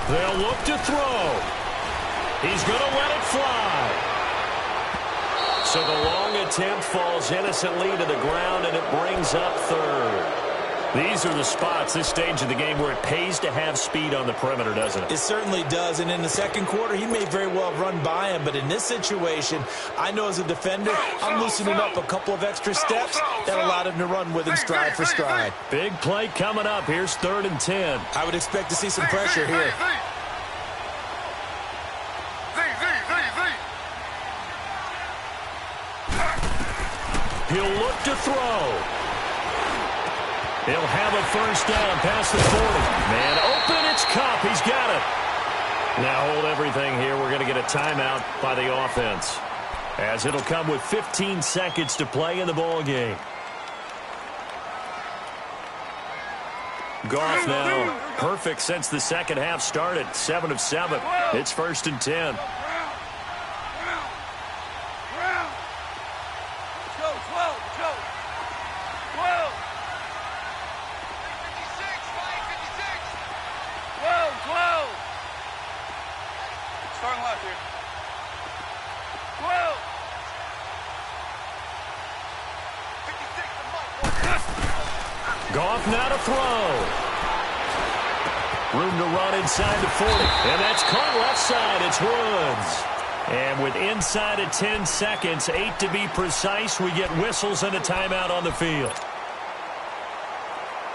They'll look to throw. He's going to let it fly. So the long attempt falls innocently to the ground, and it brings up 3rd. These are the spots, this stage of the game, where it pays to have speed on the perimeter, doesn't it? It certainly does, and in the 2nd quarter, he may very well run by him, but in this situation, I know as a defender, I'm loosening up a couple of extra steps that allowed him to run with him stride for stride. Big play coming up. Here's 3rd and 10. I would expect to see some pressure here. He'll look to throw. He'll have a 1st down past the 40. Man open, it's Kupp. He's got it. Now hold everything here. We're going to get a timeout by the offense, as it'll come with 15 seconds to play in the ball game. Goff now perfect since the 2nd half started. 7 of 7. It's 1st and 10. Goff now to throw. Room to run inside the 40. And that's caught left side. It's Woods. And with inside of 10 seconds, 8 to be precise, we get whistles and a timeout on the field.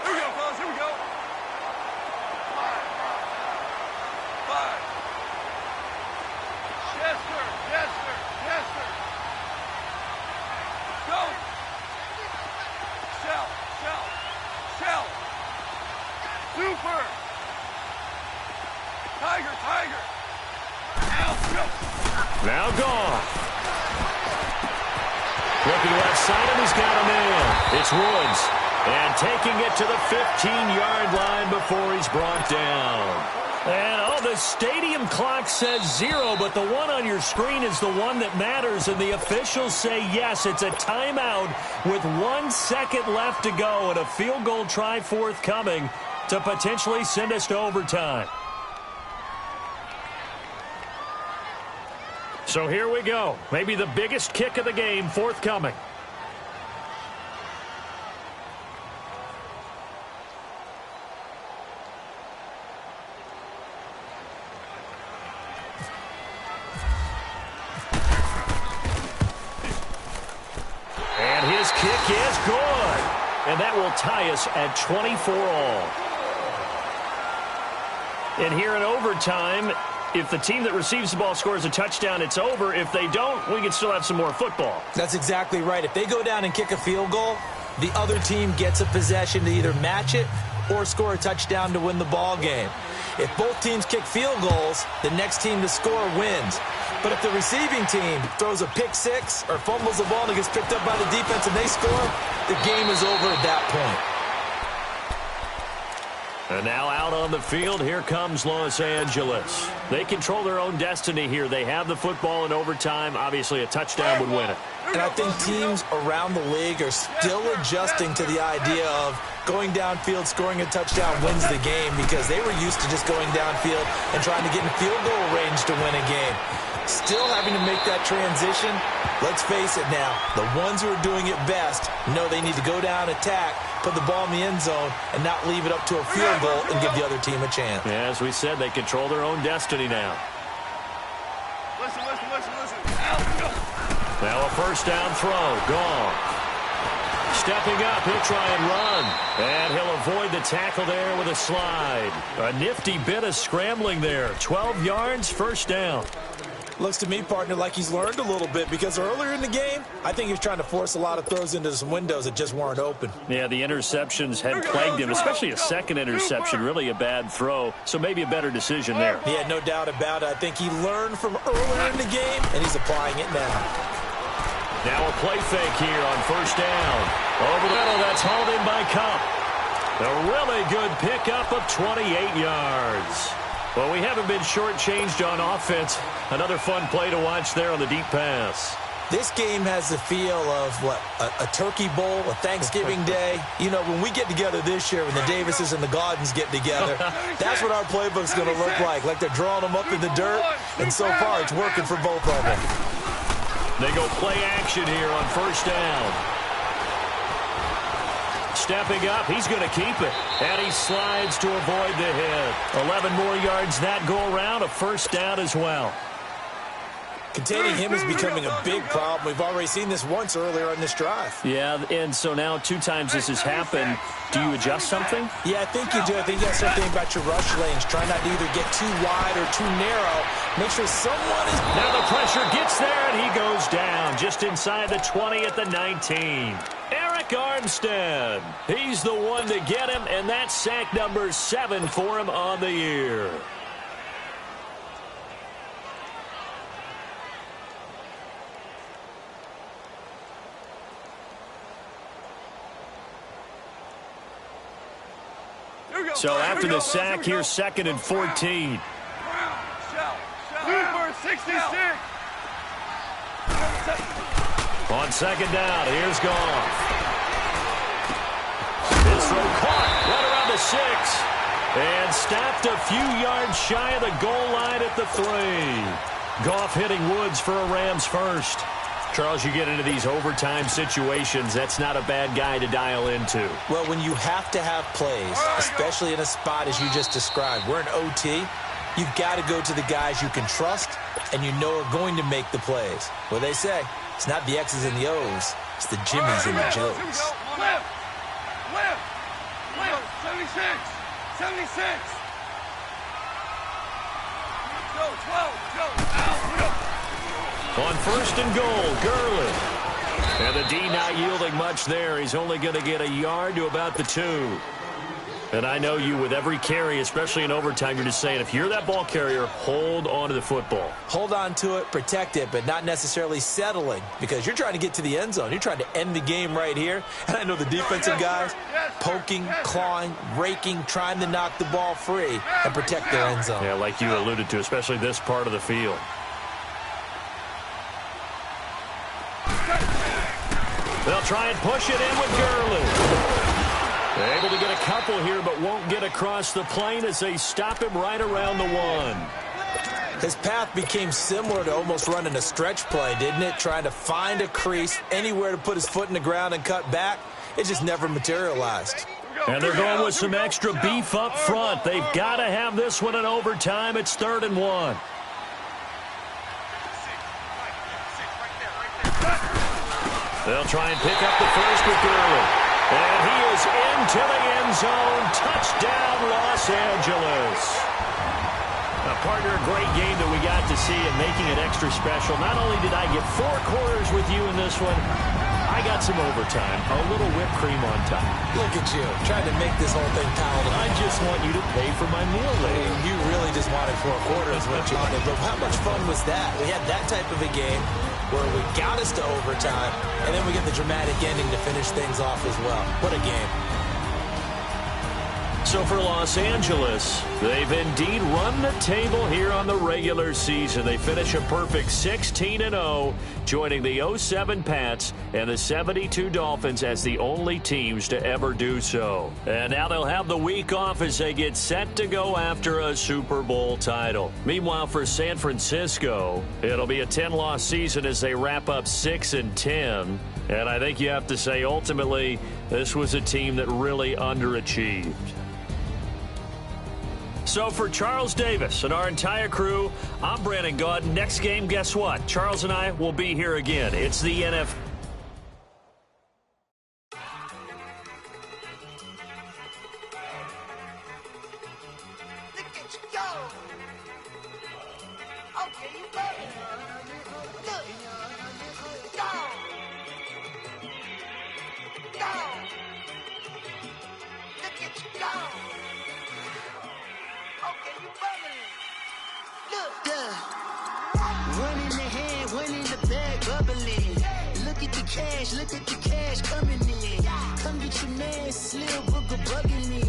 Here we go, fellas. Here we go. 5. Yes, sir. Yes, sir. Yes, sir. Go. Shell. Super. Tiger. Now Goff. Looking left side, and he's got a man. It's Woods. And taking it to the 15-yard line before he's brought down. And, the stadium clock says 0, but the one on your screen is the one that matters, and the officials say yes, it's a timeout with 1 second left to go, and a field goal try forthcoming to potentially send us to overtime. So here we go. Maybe the biggest kick of the game forthcoming. is good. And that will tie us at 24 all. And here in overtime, if the team that receives the ball scores a touchdown, it's over. If they don't, we can still have some more football. That's exactly right. If they go down and kick a field goal, the other team gets a possession to either match it or score a touchdown to win the ball game. If both teams kick field goals, the next team to score wins. But if the receiving team throws a pick six or fumbles the ball and it gets picked up by the defense and they score, the game is over at that point. And now out on the field, here comes Los Angeles. They control their own destiny here. They have the football in overtime. Obviously, a touchdown would win it. And I think teams around the league are still adjusting to the idea of going downfield, scoring a touchdown wins the game, because they were used to just going downfield and trying to get in field goal range to win a game. Still having to make that transition. Let's face it now, the ones who are doing it best know they need to go down, attack, put the ball in the end zone, and not leave it up to a field goal and give the other team a chance. Yeah, as we said, they control their own destiny now. Listen. Now a first down throw, gone. Stepping up, he'll try and run. And he'll avoid the tackle there with a slide. A nifty bit of scrambling there. 12 yards, first down. Looks to me, partner, like he's learned a little bit, because earlier in the game, I think he was trying to force a lot of throws into some windows that just weren't open. Yeah, the interceptions had plagued him, especially a second interception, really a bad throw, so maybe a better decision there. Yeah, no doubt about it. I think he learned from earlier in the game, and he's applying it now. Now a play fake here on first down. Over the middle, that's hauled in by Cup. A really good pickup of 28 yards. Well, we haven't been shortchanged on offense. Another fun play to watch there on the deep pass. This game has the feel of, what, a turkey bowl, a Thanksgiving day. You know, when we get together this year, when the Davises and the Gaudens get together, that's what our playbook's going to look like they're drawing them up in the dirt, and so far it's working for both of them. They go play action here on first down. Stepping up, he's going to keep it. And he slides to avoid the hit. 11 more yards that go around, a first down as well. Containing him is becoming a big problem. We've already seen this once earlier on this drive. Yeah, and so now 2 times this has happened. Do you adjust something? Yeah, I think you do. I think you got to start thinking about your rush lanes. Try not to either get too wide or too narrow. Make sure someone is... Now the pressure gets there, and he goes down just inside the 20 at the 19. Eric Armstead. He's the one to get him, and that's sack number 7 for him on the year. So after the sack, here's 2nd and 14. Number 66. On second down, here's Goff. His throw caught right around the 6. And stopped a few yards shy of the goal line at the 3. Goff hitting Woods for a Rams first. Charles, you get into these overtime situations, that's not a bad guy to dial into. Well, when you have to have plays, especially in a spot as you just described, we're in OT, you've got to go to the guys you can trust and you know are going to make the plays. Well, they say, it's not the X's and the O's, it's the Jimmies and the Joes. Left. 76. 76. Go, 12. Go. Out. On first and goal, Gurley. And the D not yielding much there. He's only going to get a yard to about the 2. And I know you, with every carry, especially in overtime, you're just saying, if you're that ball carrier, hold on to the football. Hold on to it, protect it, but not necessarily settling, because you're trying to get to the end zone. You're trying to end the game right here. And I know the defensive guys poking, clawing, raking, trying to knock the ball free and protect their end zone. Yeah, like you alluded to, especially this part of the field. They'll try and push it in with Gurley. Able to get a couple here, but won't get across the plane as they stop him right around the 1. His path became similar to almost running a stretch play, didn't it? Trying to find a crease, anywhere to put his foot in the ground and cut back. It just never materialized. And they're going with some extra beef up front. They've got to have this one in overtime. It's 3rd and 1. They'll try and pick up the first with Gurley. And he is into the end zone. Touchdown, Los Angeles. Now, partner, a great game that we got to see and making it extra special. Not only did I get 4 quarters with you in this one, I got some overtime, a little whipped cream on top. Look at you, trying to make this whole thing palatable. I just want you to pay for my meal later. You really just wanted 4 quarters, what you wanted. But how much fun was that? We had that type of a game where we got us to overtime, and then we get the dramatic ending to finish things off as well. What a game. So for Los Angeles, they've indeed run the table here on the regular season. They finish a perfect 16-0, joining the 07 Pats and the 72 Dolphins as the only teams to ever do so. And now they'll have the week off as they get set to go after a Super Bowl title. Meanwhile, for San Francisco, it'll be a 10-loss season as they wrap up 6-10. And I think you have to say, ultimately, this was a team that really underachieved. So for Charles Davis and our entire crew, I'm Brandon Gaud. Next game, guess what? Charles and I will be here again. It's the NFL. Look at the cash coming in. Come get your man, Slim Booker bugging me.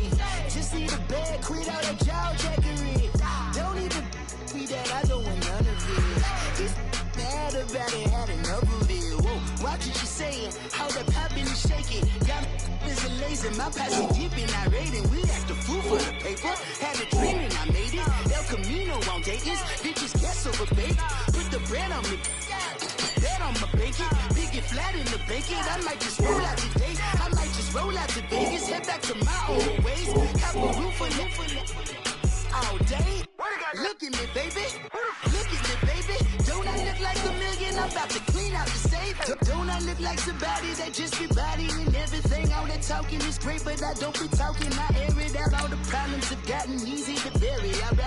Just need a bag, quit out that jaw jackery. Don't even be that, I don't want none of it. It's bad about it, had enough of it. Whoa, watch what you saying, how that poppin' and shaking. Got is a lazy, my posse dipping, I raiding. We act a fool for the paper. Had a dream and I made it. El Camino on Dayton's, bitches guess over bait. Put the bread on me. Bet on my bacon, big and flat in the bacon. I might just roll out today. I might just roll out to Vegas, head back to my old ways. Have a roof for all day. Look at me, baby. Look at me, baby. Don't I look like a million? I'm about to clean out the safe. Don't I look like somebody that just be bodying everything? All that talking is great, but I don't be talking. I air it out. All the problems have gotten easy to bury. I'd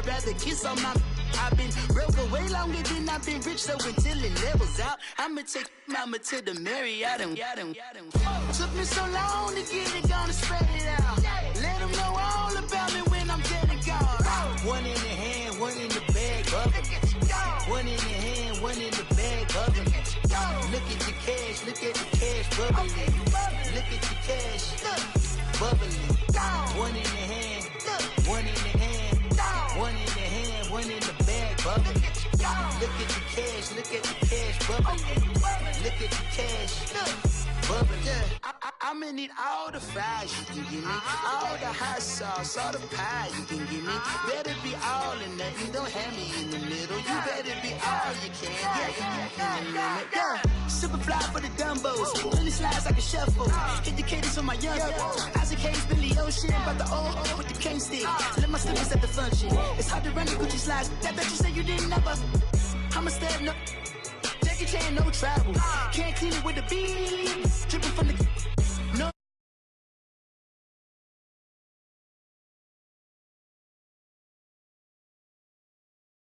rather kiss on my. I've been broke for way longer than I've been rich, so until it levels out, I'ma take mama to the Marriott and took me so long to get it, gonna spread it out. Let them know all about me when I'm dead and gone. One in the hand, one in the bag, bubbling. One in the hand, one in the bag, bubbling. Look at the cash, bubbling. Look at the cash, bubbling. One in the hand, one in the hand, one in the hand, one in the bag, bubbling. Look at the cash, bubbling. Look at the cash, bubbling. I'ma need all the fries you can give me, all the hot sauce, all the pie you can give me. Better be all or nothing, don't have me in the middle. You better be all you can, yeah. Super fly for the dumbos, plenty slides like a shuffle. Hit the cadence on my young Isaac Hayes, Billy Ocean, about the old with the cane stick. Let my slippers at the function. It's hard to run the Gucci slides. That bet you say you didn't never. I'ma step no. Jackie Chan, no travel. Can't clean it with the beat. Dripping from the